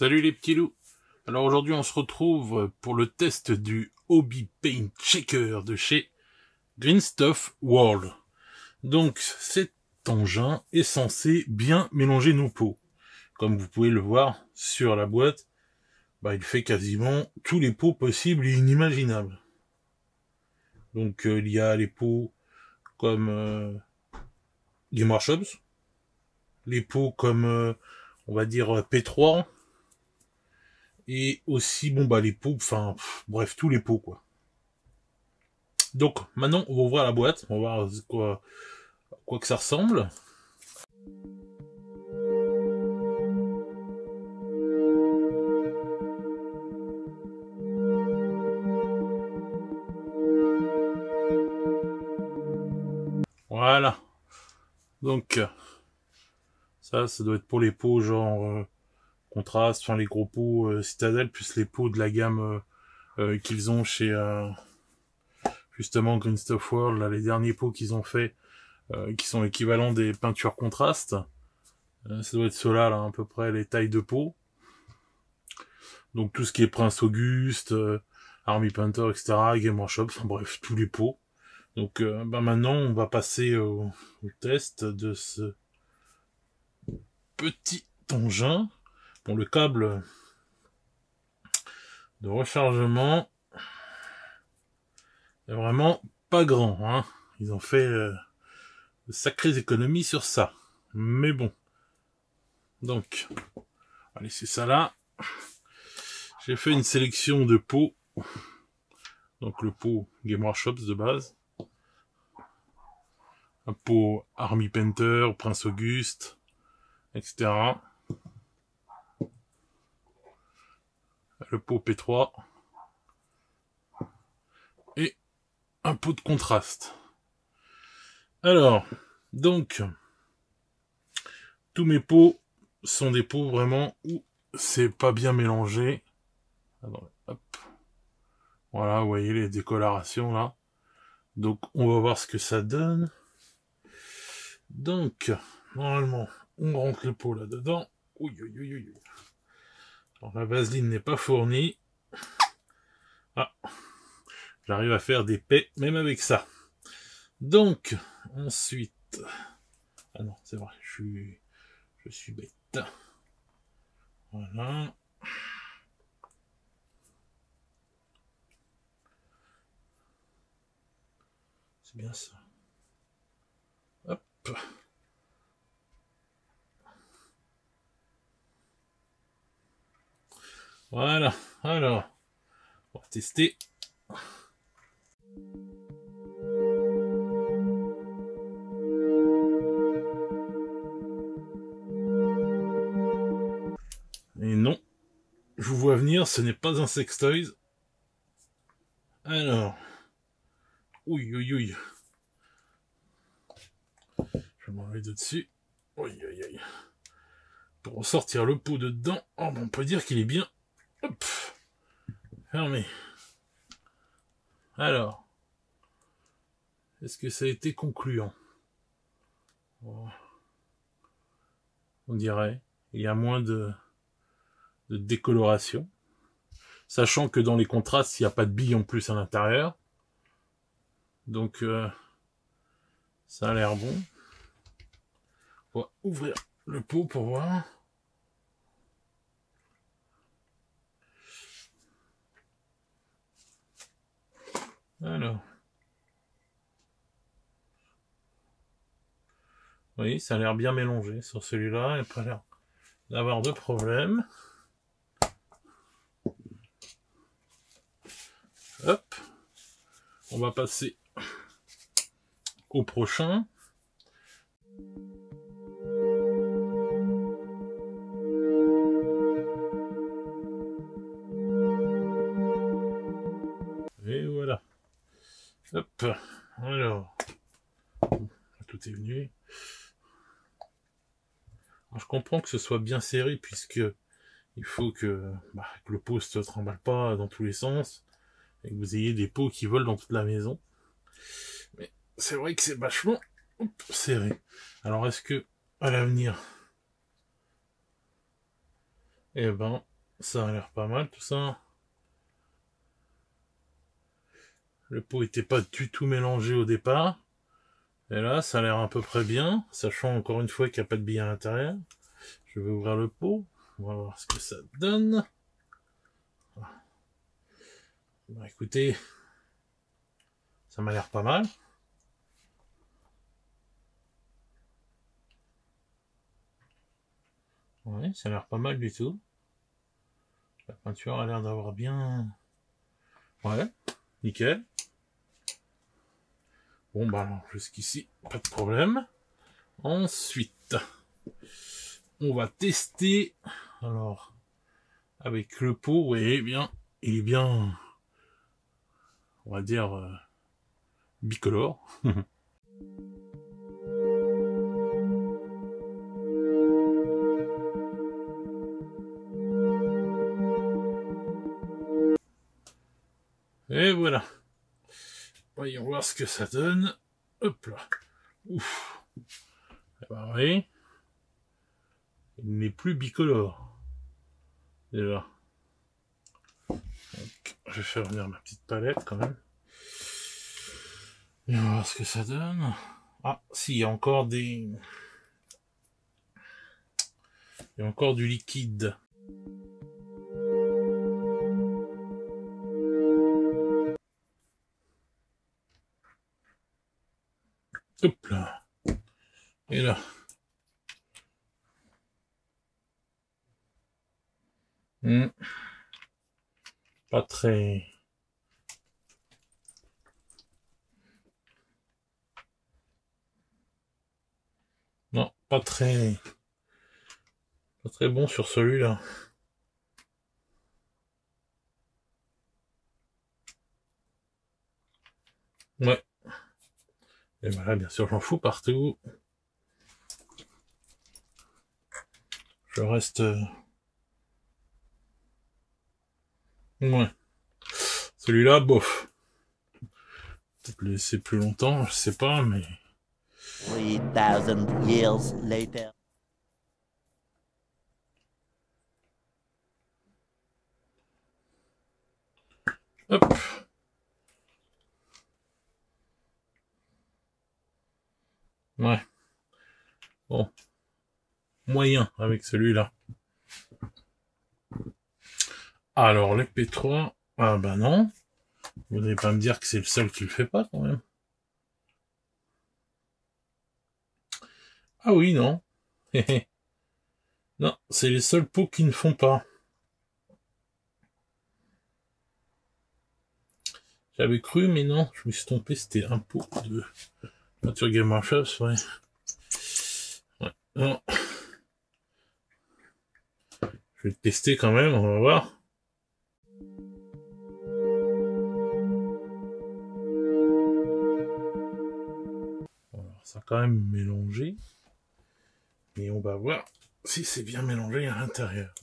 Salut les petits loups. Alors aujourd'hui on se retrouve pour le test du Hobby Paint Checker de chez Green Stuff World. Donc cet engin est censé bien mélanger nos pots. Comme vous pouvez le voir sur la boîte, il fait quasiment tous les pots possibles et inimaginables. Donc il y a les pots comme Game Workshops, les pots comme on va dire P3, et aussi les pots, bref, tous les pots quoi. Donc maintenant on va ouvrir la boîte, on va voir quoi que ça ressemble. Voilà. Donc ça doit être pour les pots genre contraste, les gros pots Citadel, plus les pots de la gamme qu'ils ont chez justement Green Stuff World, là, les derniers pots qu'ils ont fait, qui sont équivalents des peintures contraste. Ça doit être ceux-là, là, à peu près les tailles de pots. Donc tout ce qui est Prince Auguste, Army Painter, etc., Game Workshop, bref, tous les pots. Donc maintenant, on va passer au test de ce petit engin. Bon, le câble de rechargement est vraiment pas grand, hein. Ils ont fait de sacrées économies sur ça. Mais bon. Donc, on va laisser ça là. J'ai fait une sélection de pots. Donc le pot Game Workshops de base. Un pot Army Painter, Prince Auguste, etc. Le pot P3. Et un pot de contraste. Alors, donc, tous mes pots sont des pots vraiment où c'est pas bien mélangé. Alors, hop. Voilà, vous voyez les décolorations là. Donc, on va voir ce que ça donne. Donc, normalement, on rentre le pot là-dedans. Alors, la vaseline n'est pas fournie. Ah, j'arrive à faire des pets même avec ça. Donc, ensuite... Ah non, c'est vrai, je suis bête. Voilà. C'est bien ça. Hop. Voilà. Alors, on va tester. Et non, je vous vois venir, ce n'est pas un sextoys. Alors, Je vais m'enlever de dessus. Pour ressortir le pot de dedans, on peut dire qu'il est bien. Hop, fermé. Alors, est-ce que ça a été concluant? On dirait. Il y a moins de décoloration. Sachant que dans les contrastes, il n'y a pas de billes en plus à l'intérieur. Donc, ça a l'air bon. On va ouvrir le pot pour voir. Alors. Oui, ça a l'air bien mélangé sur celui-là. Il n'y a pas l'air d'avoir de problème. Hop. On va passer au prochain. Et voilà. Hop. Alors. Tout est venu. Alors, je comprends que ce soit bien serré puisque il faut que le pot ne se trimballe pas dans tous les sens et que vous ayez des pots qui volent dans toute la maison. Mais c'est vrai que c'est vachement serré. Alors est-ce que à l'avenir, Ça a l'air pas mal tout ça. Le pot était pas du tout mélangé au départ. Et là, ça a l'air à peu près bien, sachant encore une fois qu'il n'y a pas de billes à l'intérieur. Je vais ouvrir le pot. On va voir ce que ça donne. Bah, écoutez, ça m'a l'air pas mal. Ouais, ça a l'air pas mal du tout. La peinture a l'air d'avoir bien... Ouais, nickel. Bon, bah alors, jusqu'ici, pas de problème. Ensuite, on va tester. Alors, avec le pot, oui, bien, il est bien, on va dire, bicolore. Et voilà. Voyons voir ce que ça donne. Hop là. Ouf. Et bah oui. Il n'est plus bicolore. Déjà. Donc, je vais faire venir ma petite palette quand même. Et on va voir ce que ça donne. Ah, si, il y a encore des... Il y a encore du liquide. Hop là. Et là. Pas très... Non, pas très bon sur celui-là. Ouais. Et voilà, bien sûr, j'en fous partout. Je reste... Ouais. Celui-là, bof. Peut-être le laisser plus longtemps, je sais pas, mais... 3000 years later. Hop. Ouais. Bon. Moyen avec celui-là. Alors, les P3... Ah bah non. Vous n'allez pas me dire que c'est le seul qui le fait pas, quand même. Ah oui, non. Non, c'est les seuls pots qui ne font pas. J'avais cru, mais non, je me suis trompé, c'était un pot de peinture Game Workshop, ouais. Ouais. Non. Je vais le tester quand même, on va voir. Alors, ça a quand même mélangé. Et on va voir si c'est bien mélangé à l'intérieur.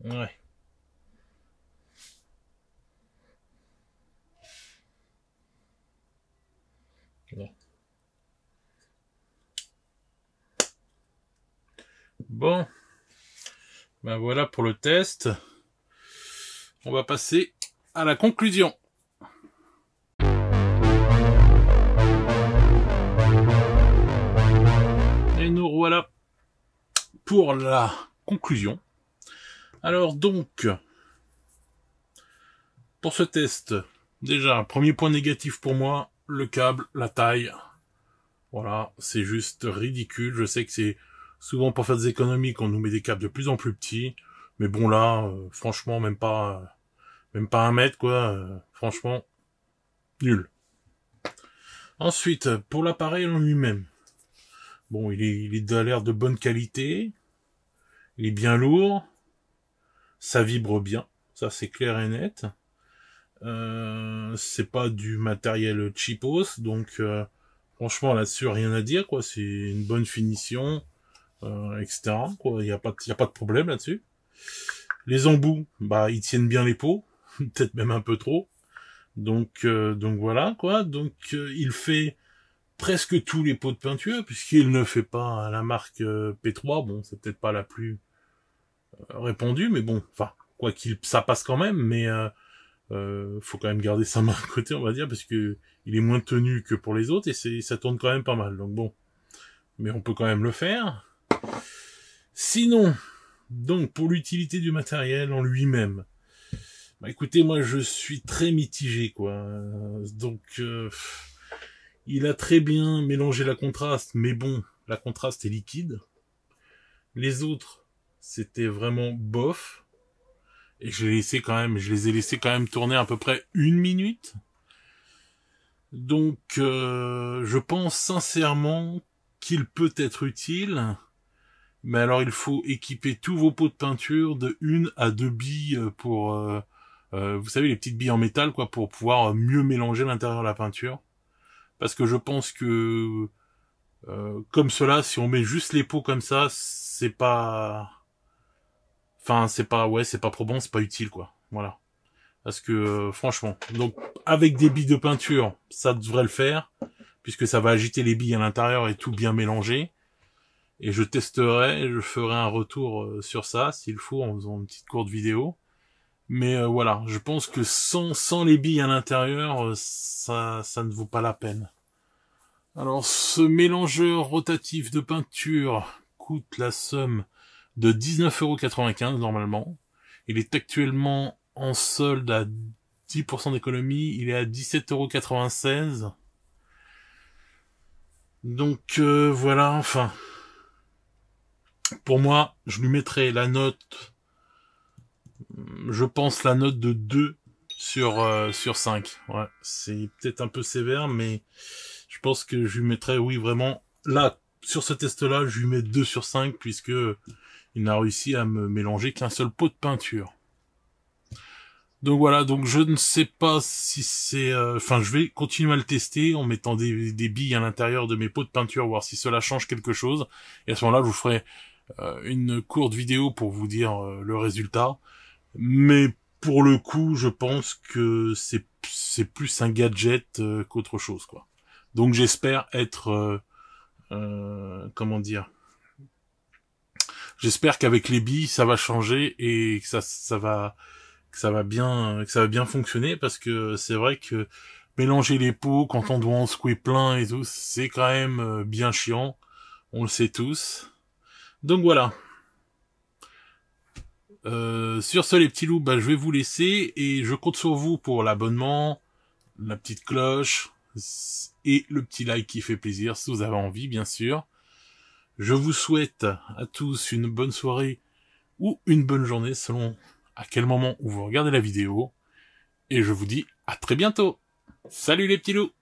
Ouais. Bon. Bon. Ben voilà pour le test. On va passer à la conclusion. Et nous voilà pour la conclusion. Alors donc, pour ce test, déjà, premier point négatif pour moi, le câble, la taille. Voilà, c'est juste ridicule. Je sais que c'est souvent pour faire des économies qu'on nous met des câbles de plus en plus petits. Mais bon là, franchement, même pas 1 mètre, quoi. Franchement, nul. Ensuite, pour l'appareil en lui-même. Bon, il est à l'air de bonne qualité. Il est bien lourd. Ça vibre bien. Ça, c'est clair et net. C'est pas du matériel cheapos, donc franchement là-dessus rien à dire, quoi. C'est une bonne finition, etc., quoi. Il y a pas de problème là-dessus. Les embouts, bah ils tiennent bien les pots, peut-être même un peu trop. Donc voilà quoi. Donc il fait presque tous les pots de peinture puisqu'il ne fait pas la marque P3. Bon, c'est peut-être pas la plus répandue, mais bon, enfin quoi qu'il ça passe quand même. Mais faut quand même garder sa main à côté, on va dire, parce que il est moins tenu que pour les autres et ça tourne quand même pas mal. Donc bon, mais on peut quand même le faire. Sinon, donc pour l'utilité du matériel en lui-même, bah écoutez, moi je suis très mitigé quoi. Donc il a très bien mélangé la contraste, mais bon, la contraste est liquide. Les autres, c'était vraiment bof. Et je les ai laissés quand même tourner à peu près 1 minute. Donc je pense sincèrement qu'il peut être utile. Mais alors il faut équiper tous vos pots de peinture de 1 à 2 billes pour, vous savez, les petites billes en métal, quoi, pour pouvoir mieux mélanger l'intérieur de la peinture. Parce que je pense que, comme cela, si on met juste les pots comme ça, c'est pas... Enfin, c'est pas probant, c'est pas utile, quoi. Voilà. Parce que, franchement, donc, avec des billes de peinture, ça devrait le faire, puisque ça va agiter les billes à l'intérieur et tout bien mélanger. Et je ferai un retour sur ça, s'il faut, en faisant une petite courte vidéo. Mais voilà, je pense que sans les billes à l'intérieur, ça ne vaut pas la peine. Alors, ce mélangeur rotatif de peinture coûte la somme de 19,95 € normalement. Il est actuellement en solde à 10% d'économie, il est à 17,96 €. Donc voilà, enfin... Pour moi, je lui mettrais la note, je pense la note de 2 sur 5. Ouais, c'est peut-être un peu sévère, mais je pense que je lui mettrais, oui, vraiment, là, sur ce test-là, je lui mets 2 sur 5, puisque il n'a réussi à me mélanger qu'un seul pot de peinture. Donc voilà, donc je ne sais pas si c'est... Enfin, je vais continuer à le tester en mettant des billes à l'intérieur de mes pots de peinture, voir si cela change quelque chose. Et à ce moment-là, je vous ferai une courte vidéo pour vous dire le résultat. Mais pour le coup, je pense que c'est plus un gadget qu'autre chose, quoi. Donc j'espère être... comment dire... J'espère qu'avec les billes, ça va changer et que ça va bien fonctionner, parce que c'est vrai que mélanger les pots quand on doit en secouer plein et tout, c'est quand même bien chiant. On le sait tous. Donc voilà. Sur ce, les petits loups, bah, je vais vous laisser et je compte sur vous pour l'abonnement, la petite cloche et le petit like qui fait plaisir si vous avez envie, bien sûr. Je vous souhaite à tous une bonne soirée ou une bonne journée selon à quel moment où vous regardez la vidéo. Et je vous dis à très bientôt. Salut les petits loups!